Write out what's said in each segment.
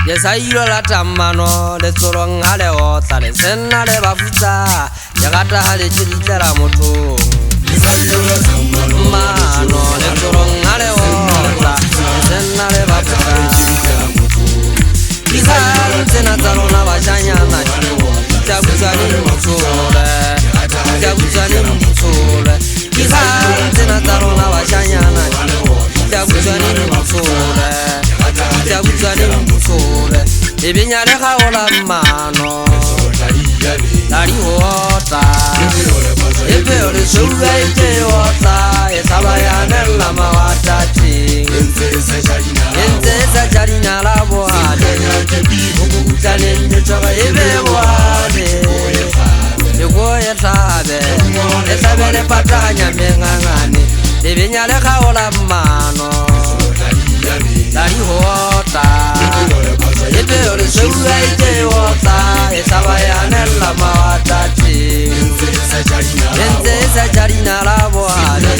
Yes, I you la tamano, le sorong hale ota, le sena le bafuta, Yagata hale chitara moto. Mano, le sorong hale ota, le sena le bafuta. Kizan sena tarona bashanya na chiwo, Jabuzani mutole, Jabuzani mutole. Kizan sena tarona bashanya na chiwo, Jabuzani mutole, Jabuzani mutole. Ibinyale kaola mano, Dari hota, Ebeole suga ite hota, Esabayanella mawatati, Entesa jarina la boade, Ukutane nyochoka ebe boade, Yugoye tabe, Esabele patanya mengangani, Ibinyale kaola mano, Dari hota, Ebeole suga ite hota, Esabayanella mawatati, Entesa jarina la boade,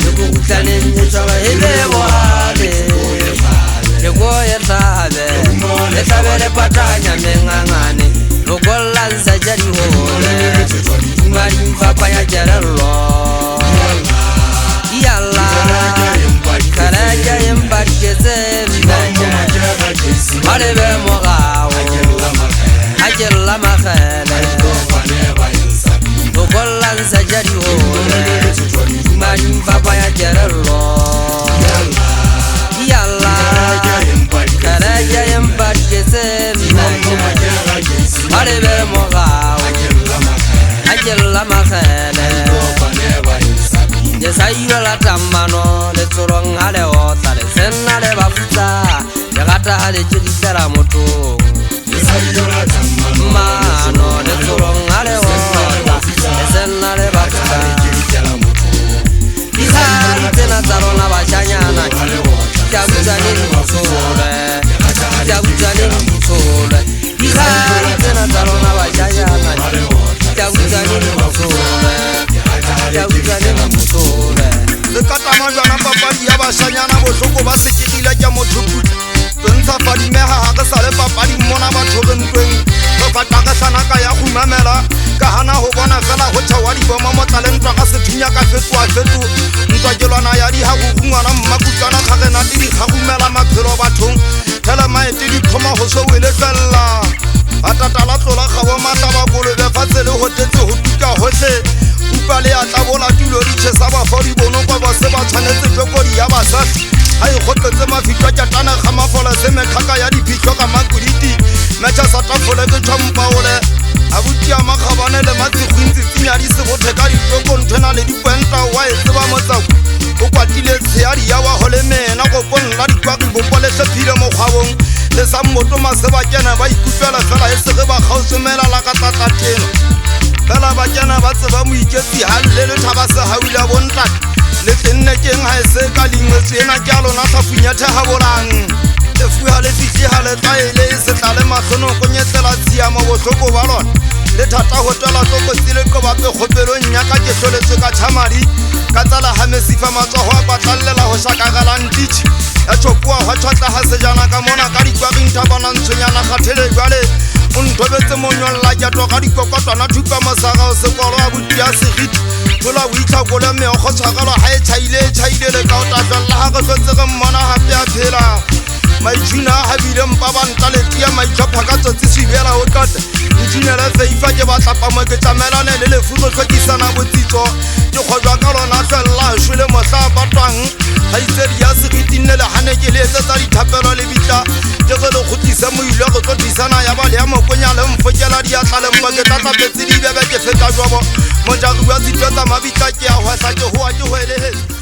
Ukutane nyochoka ebe boade, Yugoye tabe, Esabele patanya mengangani, Ugolanza jari hole, Mari papa ya jaralo, Yalla, Karaja yembake zembe, Marebe mogao, Ajella makhele, Ugolanza jari hole, Mari papa ya jaralo, Yalla, Karaja yembake zembe, Marebe mogao, Ajella makhele. Yes, I you la tamano, le sorong hale ota, le sena le bafuta, Yagata hale chitara moto. Mano, le sorong hale ota, le sena le bafuta. Kizan sena tarona bashanya na chiwo, Jabuzani mutole, Jabuzani mutole. Kizan sena tarona bashanya na chiwo, Jabuzani mutole, Jabuzani mutole. Le katamajana papadi ya bashanyana bohloko ba seketile ke mothuputa Twensa fadi meha ha ka sale papadi mona batho rentweng Go patagashana ka ya go mamela ka hana ho bona fela ho tshwa di boma mo talentwa ka sethunya ka fetwa fetu ntwa jelwana ya di ha go ngwana mmakutana khagena di ga gumela maphelo bathong tela maete di khoma ho so wele fella atatala tlola gawa mataba kolo be fatsele ho tetse ho tuka hohle Upale ya tabola tulo riche saba fori bono kwa base ba tshwanetse jokodi ya basadi ha e gotletse mafitwa tja tana ga mafola se metlhaka ya diphitlho ka makuditi metša sa tafole ke tšhampaole abuti ya makgabane le matsekgontsi tsinya di se bothe ka ditoko nthwena le dipoenta wa e tseba motsako o kwatile tsheyadi ya wa gole mena kopong la dikwaki bopoletlhe phile mokgwabong le sa mmoto maseba kena ba ikutlwela fela e sege ba kgausomela la ka tlatlatena Fela ba kena ba tseba moiketsi halle le thaba se hauila bontate le tenne keng ha se ka lingwetse ena ke a lona tlafunya theha bolang le fuha le fitse ha le tsaile se tlale mahlono go nyetsela tsiamo bohloko ba lona le thata ho tela tloko tsile ko ba pe khopelong nya ka ke hloletse ka thamari ka tsala ha mesifa matsoho a patlallela ho shakagala ntitshi ya tshopua ho tshotla ha sejana ka mona ka dikwaging thabana ntshonyana kgathele jwale Untobetse monyolla ke toga dikokotwana thupa mosaga o sekolo a buti ya segiti Tola o itlhakole meokgo tshwagalo ha e tšhaile le ka o tatlwella ha re tlhotsege mmona gape a phela Maitšhuna a habile mpa ba ntaleti maitlhopha ka tsotsi sebela o tota Ntšhinele feifa ke batlapamo ke tlamelane le lefuso tlhokisana botsitso Ke kgojwa ka lona tlwella šwele mohla a patwang Gaitsedi ya segiti nne le gane ke le etsetsa dithapelo le bitla Ke ge le kgotlise moile go tlo tlisana ya bale ya mokonya le mfokela diatla le mpa ke tlatlapetse di bebe ke feta jobo Mojagi wa zitwa tsa mabitla ke a hwehla ke hoa ke hwelehetse